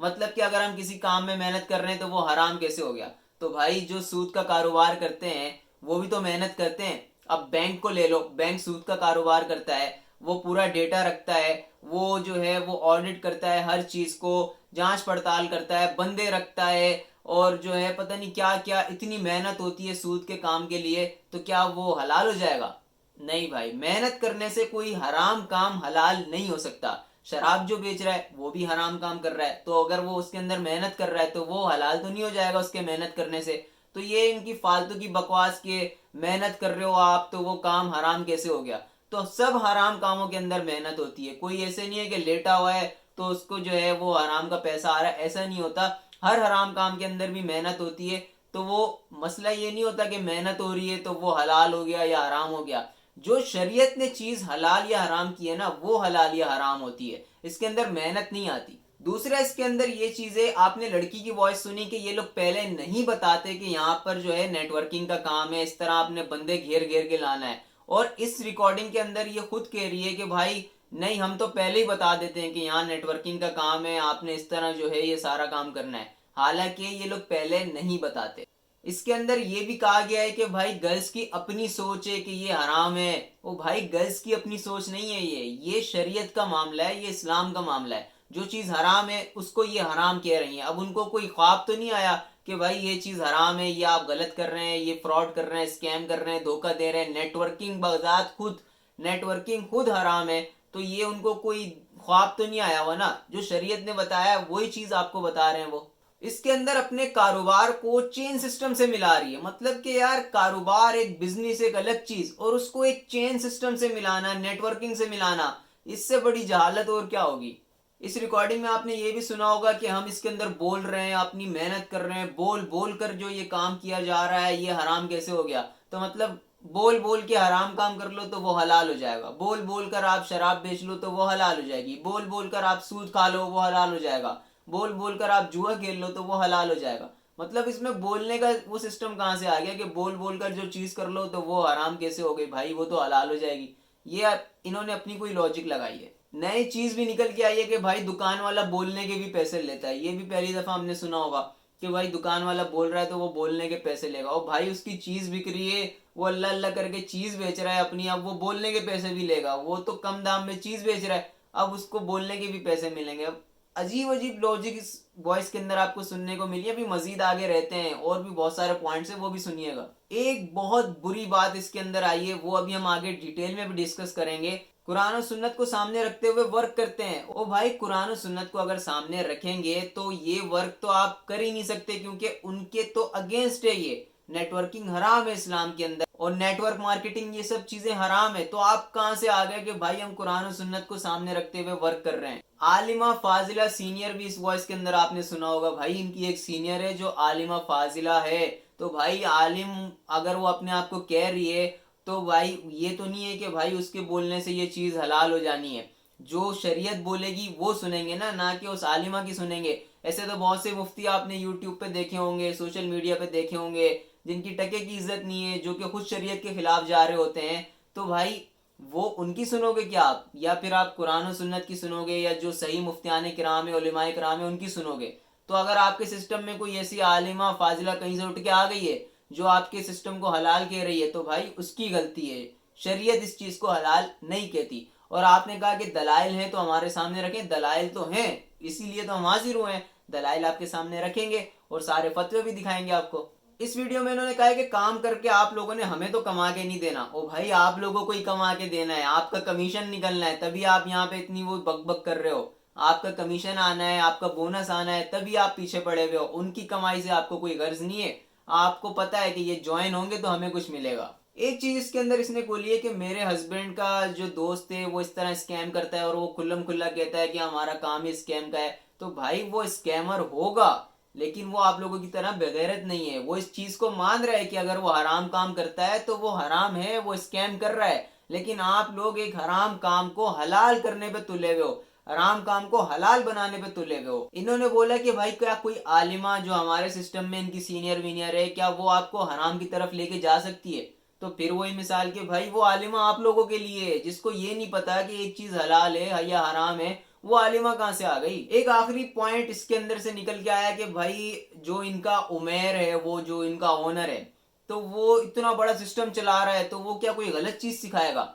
S2: مطلب کہ اگر ہم کسی کام میں محنت کر رہے ہیں تو وہ حرام کیسے ہو گیا؟ تو بھائی جو سود کا کاروبار کرتے ہیں وہ بھی تو محنت کرتے ہیں. اب بینک کو لے لو، بینک سود کا کاروبار کرتا ہے، وہ پورا ڈیٹا رکھتا ہے، وہ جو ہے وہ آڈٹ کرتا ہے، ہر چیز کو جانچ پڑتال کرتا ہے، بندے رکھتا ہے، اور جو ہے پتہ نہیں کیا کیا، اتنی محنت ہوتی ہے سود کے کام کے لیے. تو کیا وہ حلال ہو جائے گا؟ نہیں بھائی، محنت کرنے سے کوئی حرام کام حلال نہیں ہو سکتا. شراب جو بیچ رہا ہے وہ بھی حرام کام کر رہا ہے، تو اگر وہ اس کے اندر محنت کر رہا ہے تو وہ حلال تو نہیں ہو جائے گا اس کے محنت کرنے سے. تو یہ ان کی فالتو کی بکواس کے محنت کر رہے ہو آپ تو وہ کام حرام کیسے ہو گیا؟ تو سب حرام کاموں کے اندر محنت ہوتی ہے، کوئی ایسے نہیں ہے کہ لیٹا ہوا ہے تو اس کو جو ہے وہ حرام کا پیسہ آ رہا ہے، ایسا نہیں ہوتا. ہر حرام کام کے اندر بھی محنت ہوتی ہے. تو وہ مسئلہ یہ نہیں ہوتا کہ محنت ہو رہی ہے تو وہ حلال ہو گیا یا حرام ہو گیا. جو شریعت نے چیز حلال یا حرام کی ہے نا وہ حلال یا حرام ہوتی ہے، اس کے اندر محنت نہیں آتی. دوسرا اس کے اندر یہ چیزیں، آپ نے لڑکی کی وائس سنی کہ یہ لوگ پہلے نہیں بتاتے کہ یہاں پر جو ہے نیٹ ورکنگ کا کام ہے، اس طرح آپ نے بندے گھیر گھیر کے لانا ہے. اور اس ریکارڈنگ کے اندر یہ خود کہہ رہی ہے کہ بھائی نہیں، ہم تو پہلے ہی بتا دیتے ہیں کہ یہاں نیٹ ورکنگ کا کام ہے، آپ نے اس طرح جو ہے یہ سارا کام کرنا ہے. حالانکہ یہ لوگ پہلے نہیں بتاتے. اس کے اندر یہ بھی کہا گیا ہے کہ بھائی گرلز کی اپنی سوچ ہے کہ یہ حرام ہے. وہ بھائی گرلز کی اپنی سوچ نہیں ہے، یہ شریعت کا معاملہ ہے، یہ اسلام کا معاملہ ہے. جو چیز حرام ہے اس کو یہ حرام کہہ رہی ہیں. اب ان کو کوئی خواب تو نہیں آیا کہ بھائی یہ چیز حرام ہے، یہ آپ غلط کر رہے ہیں، یہ فراڈ کر رہے ہیں، اسکیم کر رہے ہیں، دھوکہ دے رہے ہیں. نیٹ ورکنگ بذات خود، نیٹ ورکنگ خود حرام ہے. تو یہ ان کو کوئی خواب تو نہیں آیا ہوا نا، جو شریعت نے بتایا وہی چیز آپ کو بتا رہے ہیں. وہ اس کے اندر اپنے کاروبار کو چین سسٹم سے ملا رہی ہے. مطلب کہ یار کاروبار ایک بزنس ایک الگ چیز، اور اس کو ایک چین سسٹم سے ملانا، نیٹ ورکنگ سے ملانا، اس سے بڑی جہالت اور کیا ہوگی. اس ریکارڈنگ میں آپ نے یہ بھی سنا ہوگا کہ ہم اس کے اندر بول رہے ہیں، اپنی محنت کر رہے ہیں، بول بول کر جو یہ کام کیا جا رہا ہے یہ حرام کیسے ہو گیا؟ تو مطلب بول بول کے حرام کام کر لو تو وہ حلال ہو جائے گا، بول بول کر آپ شراب بیچ لو تو وہ حلال ہو جائے گی، بول بول کر آپ سود کھا لو وہ حلال ہو جائے گا، بول بول کر آپ جوا کھیل لو تو وہ حلال ہو جائے گا. مطلب اس میں بولنے کا وہ سسٹم کہاں سے آ گیا کہ بول بول کر جو چیز کر لو تو وہ حرام کیسے ہو گئی؟ بھائی وہ تو حلال ہو جائے گی. یہ انہوں نے اپنی کوئی لاجک لگائی ہے. نئی چیز بھی نکل کے آئی ہے کہ بھائی دکان والا بولنے کے بھی پیسے لیتا ہے. یہ بھی پہلی دفعہ ہم نے سنا ہوگا کہ بھائی دکان والا بول رہا ہے تو وہ بولنے کے پیسے لے گا. اور بھائی اس کی چیز بک رہی ہے، وہ اللہ اللہ کر کے چیز بیچ رہا ہے اپنی، اب وہ بولنے کے پیسے بھی لے گا. وہ تو کم دام میں چیز بیچ رہا ہے، اب اس کو بولنے کے بھی پیسے ملیں گے. اب عجیب عجیب لاجک اس وائس کے اندر آپ کو سننے کو ملی. ابھی مزید آگے رہتے ہیں اور بھی بہت سارے پوائنٹس ہیں، وہ بھی سنیے گا. ایک بہت بری بات اس کے اندر آئی ہے، وہ ابھی ہم آگے ڈیٹیل میں بھی ڈسکس کریں گے. قرآن و سنت کو سامنے رکھتے ہوئے ورک کرتے ہیں. او بھائی قرآن و سنت کو اگر سامنے رکھیں گے تو یہ ورک تو آپ کر ہی نہیں سکتے، کیونکہ ان کے تو اگینسٹ ہے. یہ نیٹ ورکنگ حرام ہے اسلام کے اندر، اور نیٹ ورک مارکیٹنگ یہ سب چیزیں حرام ہے. تو آپ کہاں سے آ گئے کہ بھائی ہم قرآن و سنت کو سامنے رکھتے ہوئے ورک کر رہے ہیں؟ عالمہ فاضلہ سینئر بھی اس وائس کے اندر آپ نے سنا ہوگا. بھائی ان کی ایک سینئر ہے جو عالمہ فاضلہ ہے. تو بھائی عالم اگر وہ اپنے آپ کو کہہ رہی ہے تو بھائی یہ تو نہیں ہے کہ بھائی اس کے بولنے سے یہ چیز حلال ہو جانی ہے. جو شریعت بولے گی وہ سنیں گے نا، نہ کہ اس عالمہ کی سنیں گے. ایسے تو بہت سے مفتی آپ نے یوٹیوب پہ دیکھے ہوں گے، سوشل میڈیا پہ دیکھے ہوں گے، جن کی ٹکے کی عزت نہیں ہے، جو کہ خود شریعت کے خلاف جا رہے ہوتے ہیں. تو بھائی وہ ان کی سنو گے کیا آپ؟ یا پھر آپ قرآن و سنت کی سنو گے، یا جو صحیح مفتیان کرام ہے، علماء کرام ہے، ان کی سنو گے؟ تو اگر آپ کے سسٹم میں کوئی ایسی عالمہ فاضلہ کہیں سے اٹھ کے آ گئی ہے جو آپ کے سسٹم کو حلال کہہ رہی ہے تو بھائی اس کی غلطی ہے. شریعت اس چیز کو حلال نہیں کہتی. اور آپ نے کہا کہ دلائل ہیں تو ہمارے سامنے رکھیں. دلائل تو ہیں، اسی لیے تو ہم حاضر ہوئے ہیں. دلائل آپ کے سامنے رکھیں گے اور سارے فتوے بھی دکھائیں گے آپ کو. اس ویڈیو میں انہوں نے کہا ہے کہ کام کر کے آپ لوگوں نے ہمیں تو کما کے نہیں دینا. او بھائی آپ لوگوں کو ہی کما کے دینا ہے، آپ کا کمیشن نکلنا ہے، تبھی آپ یہاں پہ اتنی وہ بک بک کر رہے ہو. آپ کا کمیشن آنا ہے، آپ کا بونس آنا ہے، تبھی آپ پیچھے پڑے ہوئے ہو. ان کی کمائی سے آپ کو کوئی غرض نہیں ہے. آپ کو پتا ہے کہ یہ جوائن ہوں گے تو ہمیں کچھ ملے گا. ایک چیز اس کے اندر اس نے بولی ہے کہ میرے ہسبینڈ کا جو دوست ہے وہ اس طرح اسکیم کرتا ہے، اور وہ کھلم کھلا کہتا ہے کہ ہمارا کام ہی اسکیم کا ہے. تو بھائی وہ اسکیمر ہوگا، لیکن وہ آپ لوگوں کی طرح بغیرت نہیں ہے. وہ اس چیز کو مان رہا ہے کہ اگر وہ حرام کام کرتا ہے تو وہ حرام ہے، وہ اسکیم کر رہا ہے. لیکن آپ لوگ ایک حرام کام کو حلال کرنے پہ تلے ہوئے ہو، حرام کام کو حلال بنانے پہ تلے ہوئے ہو. انہوں نے بولا کہ بھائی کیا کوئی عالمہ جو ہمارے سسٹم میں ان کی سینئر وینئر ہے، کیا وہ آپ کو حرام کی طرف لے کے جا سکتی ہے؟ تو پھر وہی مثال کہ بھائی وہ عالمہ آپ لوگوں کے لیے ہے، جس کو یہ نہیں پتا کہ ایک چیز حلال ہے یا حرام ہے. وہ عالمہ کہاں سے آ گئی. ایک آخری پوائنٹ اس کے اندر سے نکل کے آیا کہ بھائی جو ان کا عمیر ہے, وہ جو ان کا اونر ہے, تو وہ اتنا بڑا سسٹم چلا رہا ہے, تو وہ کیا کوئی غلط چیز سکھائے گا؟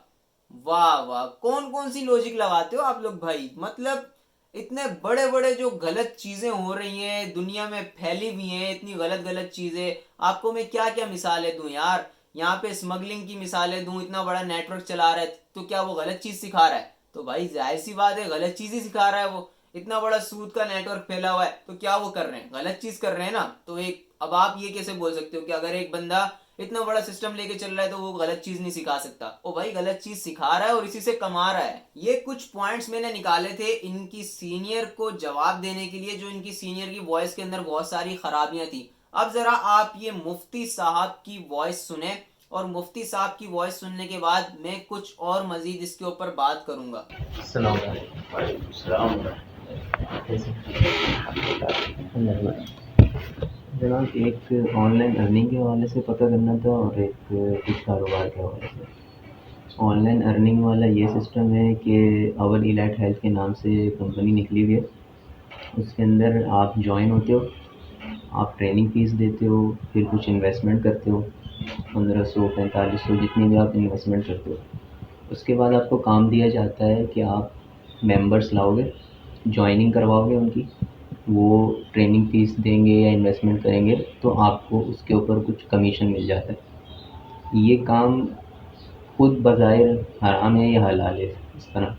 S2: واہ واہ, کون کون سی لوجک لگاتے ہو آپ لوگ بھائی. مطلب اتنے بڑے بڑے جو غلط چیزیں ہو رہی ہیں دنیا میں پھیلی ہوئی ہیں, اتنی غلط غلط چیزیں, آپ کو میں کیا کیا مثالیں دوں یار. یہاں پہ اسمگلنگ کی مثالیں دوں, اتنا بڑا نیٹ ورک چلا رہا ہے تو کیا وہ غلط چیز سکھا رہا ہے؟ تو بھائی ظاہر سی بات ہے غلط چیز ہی سکھا رہا ہے. وہ اتنا بڑا سود کا نیٹ ورک پھیلا ہوا ہے تو کیا وہ کر رہے ہیں؟ غلط چیز کر رہے ہیں نا. تو ایک اب آپ یہ کیسے بول سکتے ہو کہ اگر ایک بندہ اتنا بڑا سسٹم لے کے چل رہا ہے تو وہ غلط چیز نہیں سکھا سکتا؟ او بھائی غلط چیز سکھا رہا ہے اور اسی سے کما رہا ہے. یہ کچھ پوائنٹس میں نے نکالے تھے ان کی سینئر کو جواب دینے کے لیے, جو ان کی سینئر کی وائس کے اندر بہت ساری خرابیاں تھیں. اب ذرا آپ یہ مفتی صاحب کی وائس سنیں, اور مفتی صاحب کی وائس سننے کے بعد میں کچھ اور مزید اس کے اوپر بات کروں گا.
S3: السلام علیکم. وعلیکم السلام جناب, ایک آن لائن ارننگ کے حوالے سے پتہ کرنا تھا اور ایک کچھ کاروبار کے حوالے سے. آن لائن ارننگ والا یہ سسٹم ہے کہ اول ایلائٹ ہیلتھ کے نام سے کمپنی نکلی ہوئی ہے. اس کے اندر آپ جوائن ہوتے ہو, آپ ٹریننگ فیس دیتے ہو, پھر کچھ انویسٹمنٹ کرتے ہو, 1500 4500 جتنی بھی آپ انویسٹمنٹ کرتے ہو. اس کے بعد آپ کو کام دیا جاتا ہے کہ آپ ممبرس لاؤ گے, جوائننگ کرواؤ گے ان کی, وہ ٹریننگ فیس دیں گے یا انویسٹمنٹ کریں گے تو آپ کو اس کے اوپر کچھ کمیشن مل جاتا ہے. یہ کام خود بظاہر حرام ہے یا حلال ہے اس طرح؟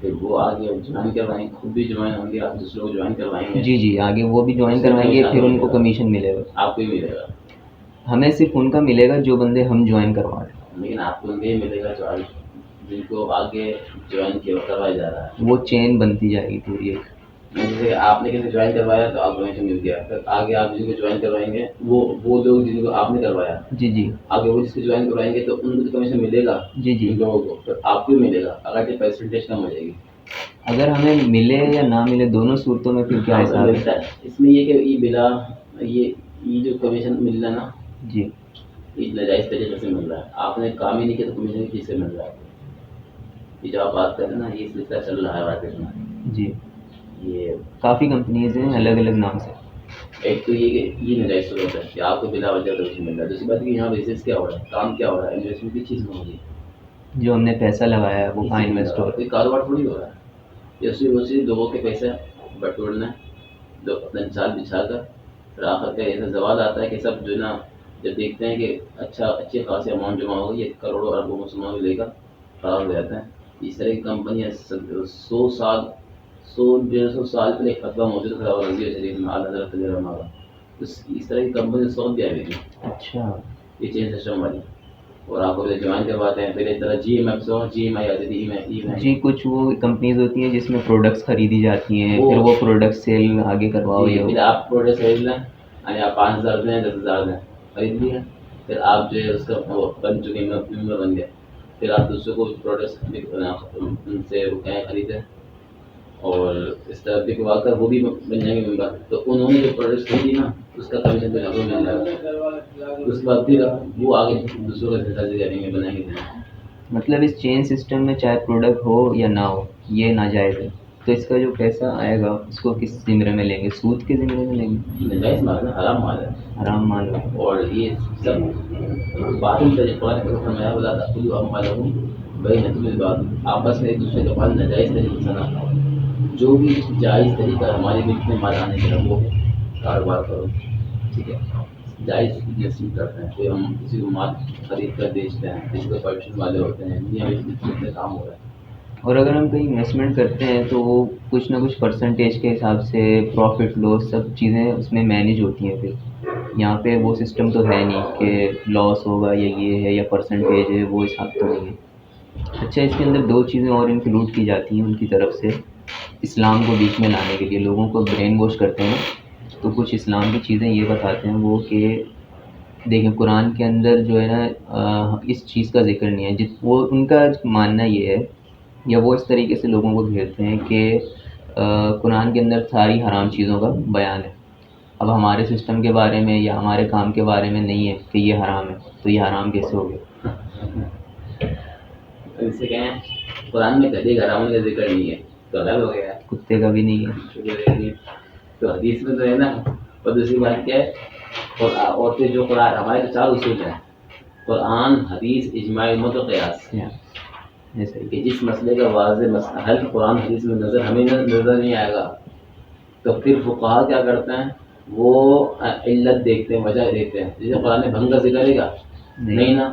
S4: پھر وہ آگے جوائن کروائیں گے, خود بھی جوائن ہوں گے, آپ دوسروں کو جوائن کروائیں گے.
S3: جی آگے وہ بھی جوائن کروائیں گے, پھر ان کو کمیشن ملے گا.
S4: آپ کو ہی ملے گا.
S3: ہمیں صرف ان کا ملے گا جو بندے ہم جوائن کروا رہے ہیں.
S4: لیکن آپ کو یہ ملے گا جو جن کو آگے جوائن کروایا جا رہا ہے.
S3: وہ چین بنتی جائے گی پوری ایک.
S4: جیسے آپ نے کسی جوائن کروایا تو آپ کو کمیشن مل گیا, پھر آگے آپ جن کو جوائن کروائیں گے وہ لوگ جن کو آپ نے کروایا,
S3: جی
S4: آگے وہ جس کو جوائن کروائیں گے تو ان کو تو کمیشن ملے گا.
S3: جی
S4: ان لوگوں کو پھر آپ کو ملے گا, اگر پرسنٹیج کم ہو جائے گی.
S3: اگر ہمیں ملے یا نہ ملے دونوں صورتوں میں پھر کیا حساب
S4: ملتا ہے. اس میں یہ کہ یہ جو کمیشن مل رہا ہے نا,
S3: جی
S4: یہ ناجائز طریقے سے مل رہا ہے. آپ نے کام ہی نہیں کیا تو کمیشن کس سے مل رہا ہے؟ یہ جو آپ بات کر رہے ہیں نا, یہ سلسلہ چل رہا ہے مارکیٹ میں.
S3: جی
S4: یہ
S3: کافی کمپنیز ہیں الگ الگ نام سے.
S4: ایک تو یہ کہ یہ ناجائز صورت ہے کہ آپ کو بلا وجہ کمیشن مل رہا ہے. دوسری بات کہ یہاں بزنس کیا ہو رہا ہے, کام کیا ہو رہا ہے, انویسٹمنٹ کی چیز میں ہوگی.
S3: جو ہم نے پیسہ لگایا ہے وہ کہاں انویسٹ ہو رہا ہے؟
S4: کوئی کاروبار تھوڑی ہو رہا ہے. یہ لوگوں کے پیسے بٹورنا ہے, جو اپنا جال بچھا کر پھر آخر کا ایسا زوال آتا ہے کہ سب جو نا جب دیکھتے ہیں کہ اچھی خاصی اماؤنٹ جمع ہوگی, یہ کروڑوں اربوں مسلمانوں کو لے کر فرار ہو جاتا ہے. اس طرح کی کمپنیاں 100 سال پہلے ایک فتویٰ موجود تھا رضی شریف میں اعلیٰ حضرت علیہ رحمہ اللہ, اس طرح کی کمپنی 100 بھی آئی ہوئی.
S3: اچھا,
S4: یہ چین سسٹم والی. اور آپ کو جوائن کرواتے ہیں, پھر ایک طرح جی ایم آئی آتی تھی.
S3: جی کچھ وہ کمپنیز ہوتی ہیں جس میں پروڈکٹس خریدی جاتی ہیں, پھر وہ پروڈکٹ سیل آگے کرواؤ.
S4: پھر آپ پروڈکٹ خرید لیں, یعنی آپ 5000 دیں 10,000 دیں, خرید لیا, پھر آپ جو ہے اس کا بن چکے ممبر بن گئے. پھر آپ دوسروں کو پروڈکٹس ان سے وہ کہیں خریدیں اور اس طرح بکوا کر وہ بھی بن جائیں گے ممبر. تو انہوں نے جو پروڈکٹس خریدی نا اس کا کمیشن پہ مل جائے گا. اس کے بعد پھر وہ آگے دوسروں کا سلسلہ کریں گے, بنائیں گے.
S3: مطلب اس چین سسٹم میں چاہے پروڈکٹ ہو یا نہ ہو یہ ناجائز ہے. تو اس کا جو پیسہ آئے گا اس کو کس زمرے میں لیں گے؟ سود کے زمرے میں لیں گے؟
S4: ناجائز مال ہے, حرام مال ہے.
S3: حرام مال ہو.
S4: اور یہ سب باطل طریقہ فرمایا بلا تھا خود ہم والا ہوں بھائی نتیجے بات آپس میں ایک دوسرے کے پاس ناجائز طریقے سے نہ کھاؤ. جو بھی جائز طریقہ ہمارے ملک میں مال آنے کا وہ کاروبار کرو, ٹھیک ہے. جائز نصیب کرتے ہیں, کوئی ہم کسی کو مال خرید کر بیچتے ہیں, کسی کو پرمیشن والے ہوتے ہیں, دنیا میں کام ہو رہا ہے.
S3: اور اگر ہم کہیں انویسٹمنٹ کرتے ہیں تو وہ کچھ نہ کچھ پرسنٹیج کے حساب سے پروفٹ لاس سب چیزیں اس میں مینیج ہوتی ہیں. پھر یہاں پہ وہ سسٹم تو ہے نہیں کہ لاس ہوگا یا یہ ہے یا پرسنٹیج ہے, وہ حساب تو نہیں ہے. اچھا, اس کے اندر دو چیزیں اور انکلوڈ کی جاتی ہیں ان کی طرف سے اسلام کو بیچ میں لانے کے لیے. لوگوں کو برین واش کرتے ہیں تو کچھ اسلام کی چیزیں یہ بتاتے ہیں وہ کہ دیکھیں قرآن کے اندر جو ہے نا اس چیز کا ذکر نہیں ہے. وہ ان کا ماننا یہ ہے یا وہ اس طریقے سے لوگوں کو گھیرتے ہیں کہ قرآن کے اندر ساری حرام چیزوں کا بیان ہے. اب ہمارے سسٹم کے بارے میں یا ہمارے کام کے بارے میں نہیں ہے کہ یہ حرام ہے, تو یہ حرام کیسے ہو گیا؟
S4: اس سے کہیں قرآن میں کبھی حرام کا ذکر نہیں ہے. تو الگ ہو گیا ہے،
S3: کتے کا بھی نہیں ہے.
S4: شکر ہے. تو حدیث میں تو ہے نا. اور دوسری بات کیا ہے، اور پھر جو قرآن، ہمارے تو 4 اصول ہیں: قرآن، حدیث، اجماع امت و قیاس.
S3: ایسا ہی.
S4: کہ جس مسئلے کا واضح حل قرآن حدیث میں ہمیں نظر نہیں آئے گا، تو پھر فقہا کیا کرتے ہیں، وہ علت دیکھتے ہیں، وجہ دیکھتے ہیں. جیسے قرآن میں بھنگ کا ذکر ہے گا نہیں نا،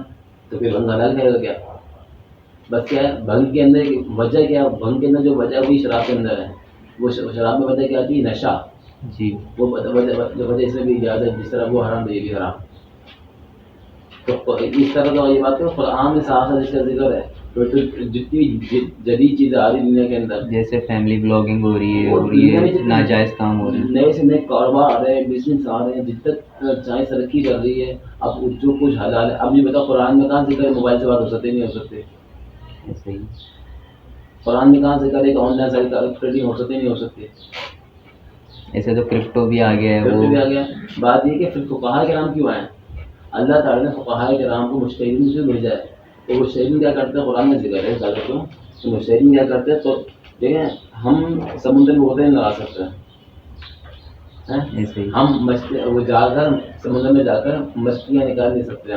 S4: تو پھر بھنگ حلال کرے گا کیا؟ بس کیا ہے بھنگ کے اندر وجہ کیا ہے، بھنگ کے اندر جو وجہ ہوئی شراب کے اندر ہے، وہ شراب میں وجہ کیا آتی ہے؟ نشہ.
S3: جی.
S4: وہ وجہ اس میں بھی اجازت، جس طرح وہ حرام تو یہ بھی حرام. تو اس طرح تو یہ بات ہے قرآن میں صاف جس کا ذکر ہے. تو جتنی جدید چیزیں آ رہی دنیا کے اندر،
S3: جیسے فیملی بلاگنگ ہو رہی ہے
S4: اور
S3: اور
S4: دنیا میں
S3: یہ
S4: جتنے
S3: ناجائز کام ہو رہے ہیں،
S4: نئے سے نئے کاروبار آ رہے ہیں، بزنس آ رہے ہیں، جدت چاہے ترقی کر رہی ہے. اب جو کچھ حلال ہے، اب یہ بتا قرآن میں کہاں ذکر ہے موبائل سے بات ہو سکتے نہیں ہو سکتے؟
S3: ایسے ہی.
S4: قرآن میں کہاں ذکر ہے کہ آن لائن سائٹ ٹریڈنگ ہو سکتے نہیں ہو سکتے؟
S3: ایسے تو کرپٹو بھی آ گیا ہے.
S4: پھر
S3: وہ
S4: بھی آ گیا. بات یہ کہ پھر فقہاء کرام کیوں آئے؟ اللہ تعالیٰ نے فقہاء کرام کو مجتہدین سے بھیجا ہے. تو مجتہدین کیا کرتے ہیں؟ قرآن میں ذکر ہے زیادہ تو مجتہدین کیا کرتے ہیں، تو دیکھیں ہم سمندر میں ہوتے نہیں لگا سکتے ہیں،
S3: ایسے ہی.
S4: ہم وہ جا کر سمندر میں جا کر مچھلیاں نکال نہیں سکتے،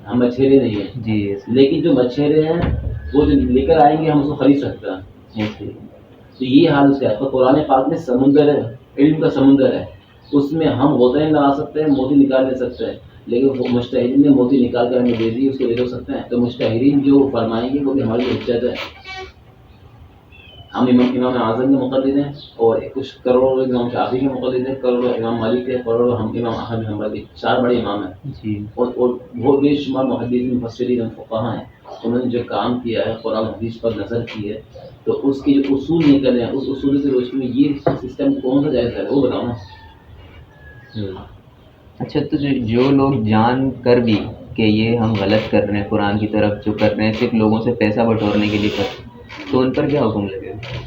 S4: ہم مچھیرے نہیں ہیں.
S3: جی. ایسے
S4: لیکن جو مچھیرے ہیں وہ جو لے کر آئیں گے ہم اس کو خرید سکتے ہیں.
S3: ایسے ہی.
S4: تو یہ حال اس کا ہے. تو قرآن پاک میں سمندر ہے، علم کا سمندر ہے، اس میں ہم غوطہ نہیں لگا سکتے ہیں، موتی نکال نہیں سکتے ہیں، لیکن مجتہدین نے موتی نکال کر ہمیں دے دی، اس کو لے تو سکتے ہیں. تو مجتہدین جو فرمائیں گے وہ بھی ہماری حجت ہے. ہم امام اعظم کے مقلد ہیں، اور کچھ کروڑوں امام شافعی کے مقلد ہیں، کروڑوں امام مالک کے، کروڑوں ہم امام احمد بن حنبل کے. 4 بڑے امام ہیں.
S3: جی.
S4: اور وہ بے شمار محدثین، مفسرین، فقہاء ہیں. انہوں نے جو کام کیا ہے، قرآن حدیث پر نظر کی ہے، تو اس کے جو اصول نکلے ہیں، اس اصول کی روشنی میں یہ سسٹم کون سا جائز ہے وہ بتاؤ نا.
S3: اچھا، تو جو لوگ جان کر بھی کہ یہ ہم غلط کر رہے ہیں، قرآن کی طرف جو کر رہے ہیں صرف لوگوں سے پیسہ بٹورنے کے لیے کر رہے ہیں، تو ان پر کیا حکم لگے گا؟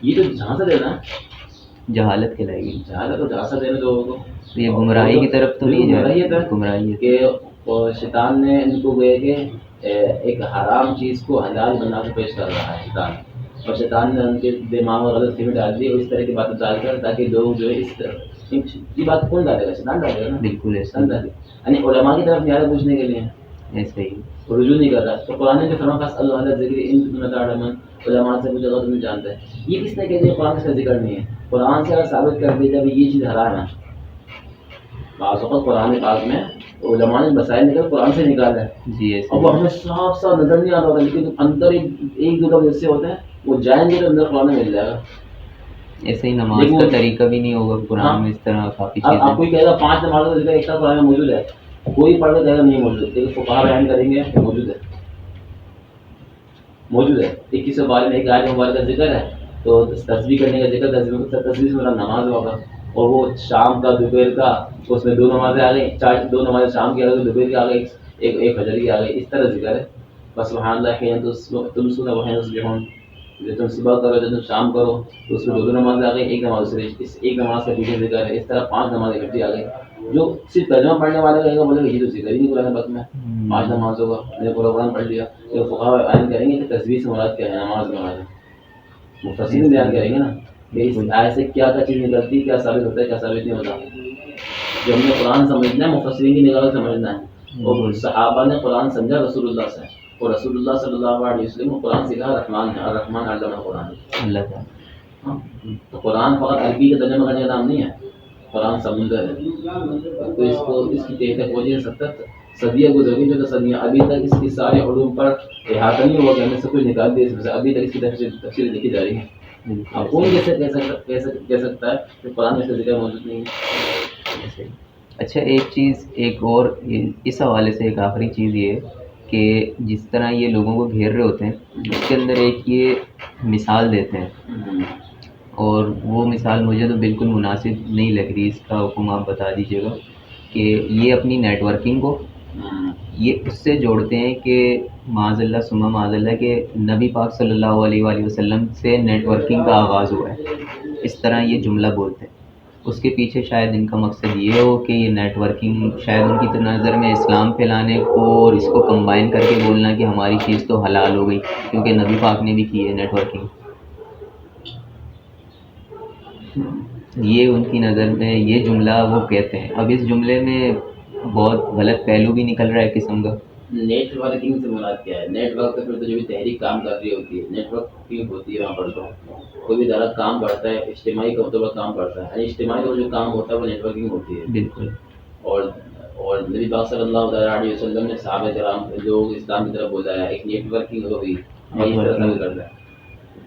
S4: یہ تو جہاں سے دینا ہے،
S3: جہالت کہلائے گی.
S4: جہاں تو جہاں سے دینا لوگوں کو.
S3: تو یہ گمراہی کی طرف تو نہیں جا
S4: گمراہی ہے
S3: گمراہی ہے.
S4: کہ شیطان نے ان کو گئے کہ ایک حرام چیز کو حلال بنا کے پیش کر رہا ہے شیطان. اور شیطان نے ان کے دماغ میں غلط فہمی ڈال دی، اور اس طرح کی باتیں ڈال کر تاکہ لوگ جو ہے اس طرح یہ بات کون ڈالے گا؟ شیطان ڈالے گا نا.
S3: بالکل ایسا
S4: شیطان ڈالے گا. یعنی علماء کی طرف نہیں آ رہا پوچھنے کے لیے،
S3: ایسے ہی.
S4: رجوع نہیں کر رہا. تو قرآن نے جو فرمایا فاسألوا اہل الذکر ان کنتم لا تعلمون، علماء سے پوچھو اگر تم جانتے ہیں. یہ کس نے کہہ دیا قرآن کا ذکر نہیں ہے؟ قرآن سے اگر ثابت کر دیا جب یہ چیز حرام ہے. بعض اوقات قرآن پاک میں علماء نے مسائل نکل قرآن سے نکالا ہے،
S3: جی. ایسے
S4: اب وہ ہمیں صاف صاف نظر نہیں آتا ہوتا، لیکن اندر ایک دو لفظ ایسے ہوتے ہیں وہ جائیں گے تو اندر قرآن میں مل جائے گا.
S3: ایسے ہی نماز کا طریقہ بھی نہیں ہوگا قرآن میں، اس طرح کافی
S4: آپ
S3: چیزیں.
S4: کوئی کہے گا 5 نمازوں کا ذکر ایک ساتھ قرآن میں موجود ہے، کوئی پڑھ کر کہے گا نہیں موجود، لیکن فقہا بیان کریں گے کہ موجود ہے، موجود ہے. 2112 میں ایک آیت مبارکہ کا ذکر ہے، تو تسبیح کرنے کا ذکر، تسبیح سے میرا نماز ہوگا. اور وہ شام کا دوپہر کا، اس میں 2 نمازیں آ گئی، 2 نمازیں شام کی آ گئی، دوپہر کی آ گئی، ایک فجر کی آ گئی. اس طرح ذکر ہے. بس سبحان اللہ حین تمسون وحین تصبحون، جو تم صبح کرو جو تم شام کرو، تو اس میں 2 نمازیں آ گئی، ایک نماز صرف اس ایک نماز کا پیچھے ذکر ہے. اس طرح 5 نمازیں اکٹھی آ گئی. جو صرف ترجمہ پڑھنے والے کہے گا بولے گا یہ تو ذکر ہی نہیں قرآن پاک میں 5 نمازوں کا، میں نے پورا قرآن پڑھ لیا. جو فقہا بیان کریں گے کہ تسبیح سے مراد کیا ہے، نماز مراد ہے. مفسرین بیان کریں گے نا کہ اس آیت سے کیا کیا چیز نکلتی ہے، کیا ثابت ہوتا ہے، کیا ثابت نہیں ہوتا. جو ہم نے قرآن سمجھنا ہے مفسرین کی نگاہ سے سمجھنا ہے. اور صحابہ نے قرآن سمجھا رسول اللہ سے، اور رسول اللہ صلی اللہ علیہ وسلم کو قرآن سکھا رحمان ہے، اور رحمان علم القرآن.
S3: اللہ تعالیٰ.
S4: تو قرآن فقط عربی کے ترجمہ کرنے کا نام نہیں ہے، قرآن سمندر ہے. تو اس کی تحت تک پہنچ نہیں سکتا. صدیاں گزر گئی، جو صدیاں ابھی تک اس کی سارے علوم پر احاطہ نہیں ہوا کہ ہم نے سب کچھ نکال دیا اس میں سے. ابھی تک اس کی تفصیل لکھی جا رہی ہے. اب کون کیسے کہہ سکتا ہے کہ قرآن میں اس کا ذکر موجود نہیں ہے.
S3: اچھا، ایک چیز ایک اور اس حوالے سے ایک آخری چیز یہ ہے کہ جس طرح یہ لوگوں کو گھیر رہے ہوتے ہیں، اس کے اندر ایک یہ مثال دیتے ہیں، اور وہ مثال مجھے تو بالکل مناسب نہیں لگ رہی. اس کا حکم آپ بتا دیجیے گا کہ یہ اپنی نیٹ ورکنگ کو یہ اس سے جوڑتے ہیں کہ معاذ اللہ ثم معاذ اللہ کہ نبی پاک صلی اللہ علیہ وآلہ وسلم سے نیٹ ورکنگ کا آغاز ہوا ہے. اس طرح یہ جملہ بولتے ہیں. اس کے پیچھے شاید ان کا مقصد یہ ہو کہ یہ نیٹ ورکنگ شاید ان کی نظر میں اسلام پھیلانے کو اور اس کو کمبائن کر کے بولنا کہ ہماری چیز تو حلال ہو گئی کیونکہ نبی پاک نے بھی کی ہے نیٹ ورکنگ. یہ ان کی نظر میں یہ جملہ وہ کہتے ہیں. اب اس جملے میں بہت غلط پہلو بھی نکل رہا ہے قسم کا.
S4: نیٹ ورکنگ سے مراد کیا ہے؟ نیٹ ورک پہ پھر تو جو بھی تحریک کام کر رہی ہوتی ہے نیٹ ورکنگ ہوتی ہے وہاں پر. تو کوئی بھی ادارہ کام کرتا ہے اجتماعی طور پر کام کرتا ہے, اجتماعی طور جو کام ہوتا ہے وہ نیٹ ورکنگ ہوتی ہے.
S3: بالکل.
S4: اور نبی پاک صلی اللہ علیہ وسلم نے صحابہ کرام جو اسلام کی طرف بلایا ایک نیٹ ورکنگ ہوگی ہماری اس طرح سے کرنا ہے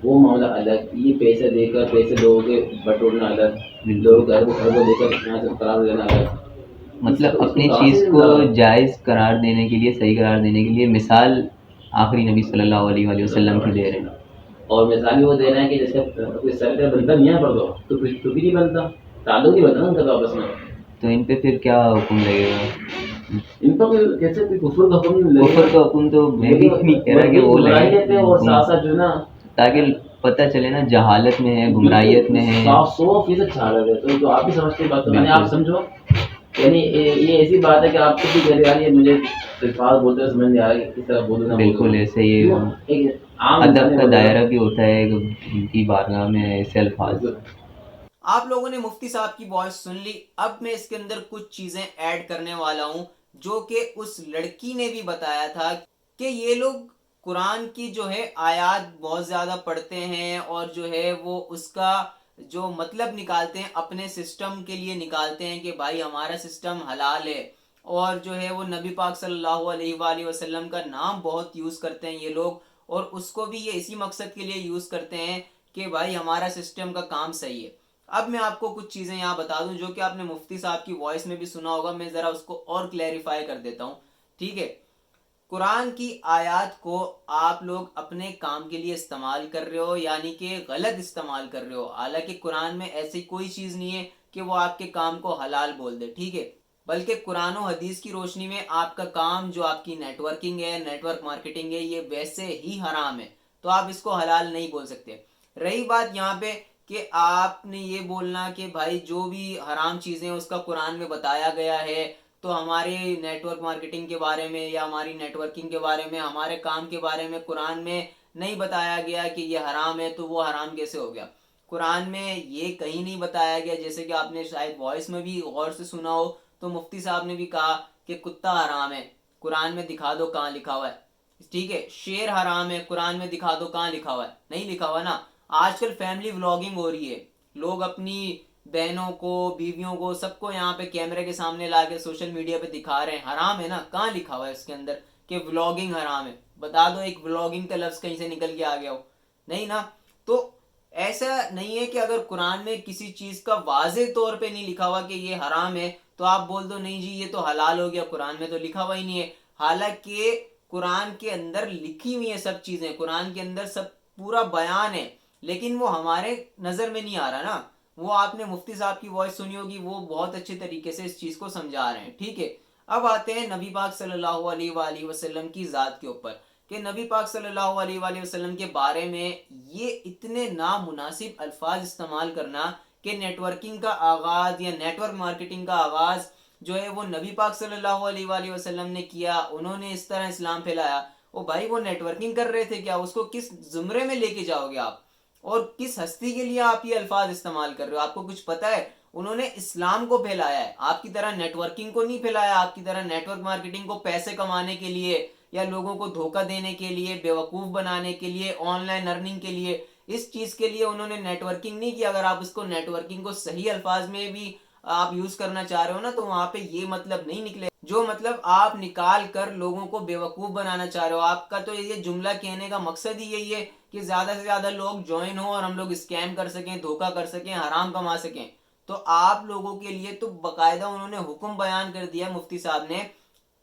S4: وہ معاملہ الگ. یہ پیسے دے کر پیسے لوگوں کے بٹورنا الگ, لوگ گھر کو دے کر یہاں سے قرار دینا الگ.
S3: مطلب اپنی چیز کو جائز قرار دینے کے لیے, صحیح قرار دینے کے لیے مثال آخری نبی صلی اللہ علیہ وسلم کی دے رہے ہیں.
S4: اور مثال وہ دے رہے ہیں کہ جیسے کوئی سر کا بنتا نہیں ہے پر دو تو بھی نہیں بنتا, تعلق نہیں بنتا نا ان کا آپس میں.
S3: تو ان پہ پھر کیا حکم لگے گا؟
S4: ان پر کیسے کوئی کفر کا حکم نہیں
S3: کفر کا حکم تو میں بھی نہیں کہہ رہا کہ وہ لگے,
S4: اور ساتھ ساتھ جو نا
S3: تاکہ پتہ چلے نا جہالت میں ہے, گمراہیت میں ہے.
S4: 100% چھاڑا گیا تو آپ بھی سمجھتے بات میں نے آپ سمجھو. یعنی یہ ایسی بات ہے کہ آپ کو بھی کہہ رہے ہیں مجھے الفاظ بولتے سمجھ نہیں آ رہا کہ کس طرح بولنا.
S3: بالکل ایسے ہی ادب کا دائرہ بھی ہوتا ہے ان کی بارگاہ میں ایسے الفاظ.
S2: آپ لوگوں نے مفتی صاحب کی وائس سن لی. اب میں اس کے اندر کچھ چیزیں ایڈ کرنے والا ہوں جو کہ اس لڑکی نے بھی بتایا تھا کہ یہ لوگ قرآن کی جو ہے آیات بہت زیادہ پڑھتے ہیں اور جو ہے وہ اس کا جو مطلب نکالتے ہیں اپنے سسٹم کے لیے نکالتے ہیں کہ بھائی ہمارا سسٹم حلال ہے, اور جو ہے وہ نبی پاک صلی اللہ علیہ وآلہ وسلم کا نام بہت یوز کرتے ہیں یہ لوگ, اور اس کو بھی یہ اسی مقصد کے لیے یوز کرتے ہیں کہ بھائی ہمارا سسٹم کا کام صحیح ہے. اب میں آپ کو کچھ چیزیں یہاں بتا دوں جو کہ آپ نے مفتی صاحب کی وائس میں بھی سنا ہوگا, میں ذرا اس کو اور کلیریفائی کر دیتا ہوں. ٹھیک ہے, قرآن کی آیات کو آپ لوگ اپنے کام کے لیے استعمال کر رہے ہو, یعنی کہ غلط استعمال کر رہے ہو. حالانکہ قرآن میں ایسی کوئی چیز نہیں ہے کہ وہ آپ کے کام کو حلال بول دے. ٹھیک ہے, بلکہ قرآن و حدیث کی روشنی میں آپ کا کام جو آپ کی نیٹ ورکنگ ہے, نیٹ ورک مارکیٹنگ ہے, یہ ویسے ہی حرام ہے, تو آپ اس کو حلال نہیں بول سکتے. رہی بات یہاں پہ کہ آپ نے یہ بولنا کہ بھائی جو بھی حرام چیزیں اس کا قرآن میں بتایا گیا ہے تو ہمارے نیٹ ورک مارکیٹنگ کے بارے میں یا ہماری نیٹ ورکنگ کے بارے میں, ہمارے کام کے بارے میں قرآن میں نہیں بتایا گیا کہ یہ حرام ہے, تو وہ حرام کیسے ہو گیا؟ قرآن میں یہ کہیں نہیں بتایا گیا. جیسے کہ آپ نے شاید وائس میں بھی غور سے سنا ہو تو مفتی صاحب نے بھی کہا کہ کتا حرام ہے, قرآن میں دکھا دو کہاں لکھا ہوا ہے. ٹھیک ہے, شیر حرام ہے, قرآن میں دکھا دو کہاں لکھا ہوا ہے. نہیں لکھا ہوا نا. آج کل فیملی ولاگنگ ہو رہی ہے, لوگ اپنی بہنوں کو, بیویوں کو, سب کو یہاں پہ کیمرے کے سامنے لا کے سوشل میڈیا پہ دکھا رہے ہیں. حرام ہے نا, کہاں لکھا ہوا ہے اس کے اندر کہ ولاگنگ حرام ہے؟ بتا دو ایک ولاگنگ کا لفظ کہیں سے نکل کے آ گیا ہو. نہیں نا. تو ایسا نہیں ہے کہ اگر قرآن میں کسی چیز کا واضح طور پہ نہیں لکھا ہوا کہ یہ حرام ہے تو آپ بول دو نہیں جی یہ تو حلال ہو گیا, قرآن میں تو لکھا ہوا ہی نہیں ہے. حالانکہ قرآن کے اندر لکھی ہوئی ہیں سب چیزیں, قرآن کے اندر سب پورا بیان ہے, لیکن وہ ہمارے نظر میں نہیں آ رہا نا. وہ آپ نے مفتی صاحب کی وائس سنی ہوگی, وہ بہت اچھے طریقے سے اس چیز کو سمجھا رہے ہیں. ٹھیک ہے, اب آتے ہیں نبی پاک صلی اللہ علیہ وآلہ وسلم کی ذات کے اوپر کہ نبی پاک صلی اللہ علیہ وآلہ وسلم کے بارے میں یہ اتنے نامناسب الفاظ استعمال کرنا کہ نیٹ ورکنگ کا آغاز یا نیٹ ورک مارکیٹنگ کا آغاز جو ہے وہ نبی پاک صلی اللہ علیہ وآلہ وسلم نے کیا, انہوں نے اس طرح اسلام پھیلایا. او بھائی وہ نیٹ ورکنگ کر رہے تھے کیا؟ اس کو کس زمرے میں لے کے جاؤ گے آپ, اور کس ہستی کے لیے آپ یہ الفاظ استعمال کر رہے ہو؟ آپ کو کچھ پتا ہے؟ انہوں نے اسلام کو پھیلایا ہے, آپ کی طرح نیٹ ورکنگ کو نہیں پھیلایا. آپ کی طرح نیٹ ورک مارکیٹنگ کو پیسے کمانے کے لیے یا لوگوں کو دھوکہ دینے کے لیے, بیوقوف بنانے کے لیے, آن لائن ارننگ کے لیے, اس چیز کے لیے انہوں نے نیٹ ورکنگ نہیں کی. اگر آپ اس کو نیٹ ورکنگ کو صحیح الفاظ میں بھی آپ یوز کرنا چاہ رہے ہو نا تو وہاں پہ یہ مطلب نہیں نکلے جو مطلب آپ نکال کر لوگوں کو بیوقوف بنانا چاہ رہے ہو. آپ کا تو یہ جملہ کہنے کا مقصد ہی یہی ہے کہ زیادہ سے زیادہ لوگ جوائن ہوں اور ہم لوگ اسکیم کر سکیں, دھوکہ کر سکیں, حرام کما سکیں. تو آپ لوگوں کے لیے تو باقاعدہ انہوں نے حکم بیان کر دیا مفتی صاحب نے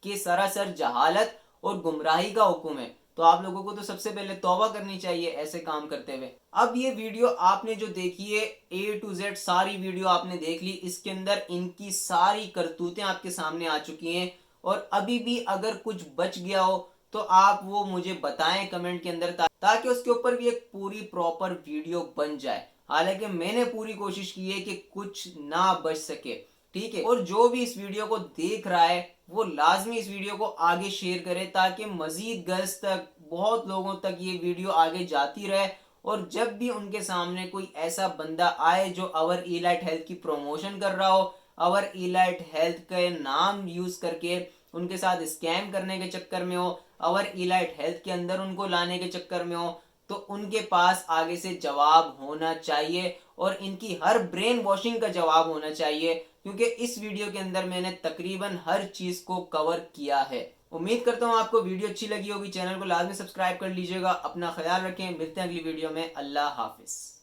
S2: کہ سراسر جہالت اور گمراہی کا حکم ہے. تو آپ لوگوں کو تو سب سے پہلے توبہ کرنی چاہیے ایسے کام کرتے ہوئے. اب یہ ویڈیو آپ نے جو دیکھی ہے A to Z ساری ویڈیو آپ نے دیکھ لی, اس کے اندر ان کی ساری کرتوتیں آپ کے سامنے آ چکی ہیں, اور ابھی بھی اگر کچھ بچ گیا ہو تو آپ وہ مجھے بتائیں کمنٹ کے اندر تاکہ اس کے اوپر بھی ایک پوری پراپر ویڈیو بن جائے. حالانکہ میں نے پوری کوشش کی ہے کہ کچھ نہ بچ سکے. ٹھیک ہے, اور جو بھی اس ویڈیو کو دیکھ رہا ہے وہ لازمی اس ویڈیو کو آگے شیئر کرے تاکہ مزید گرلز تک, بہت لوگوں تک یہ ویڈیو آگے جاتی رہے اور جب بھی ان کے سامنے کوئی ایسا بندہ آئے جو اور ایلائٹ ہیلتھ کی پروموشن کر رہا ہو، اور ایلائٹ ہیلتھ کے نام یوز کر کے ان کے ساتھ اسکیم کرنے کے چکر میں ہو، اور ایلائٹ ہیلتھ کے اندر ان کو لانے کے چکر میں ہو، تو ان کے پاس آگے سے جواب ہونا چاہیے، اور ان کی ہر برین واشنگ کا جواب ہونا چاہیے، کیونکہ اس ویڈیو کے اندر میں نے تقریباً ہر چیز کو کور کیا ہے۔ امید کرتا ہوں آپ کو ویڈیو اچھی لگی ہوگی، چینل کو لازمی سبسکرائب کر لیجئے گا، اپنا خیال رکھیں، ملتے ہیں اگلی ویڈیو میں، اللہ حافظ۔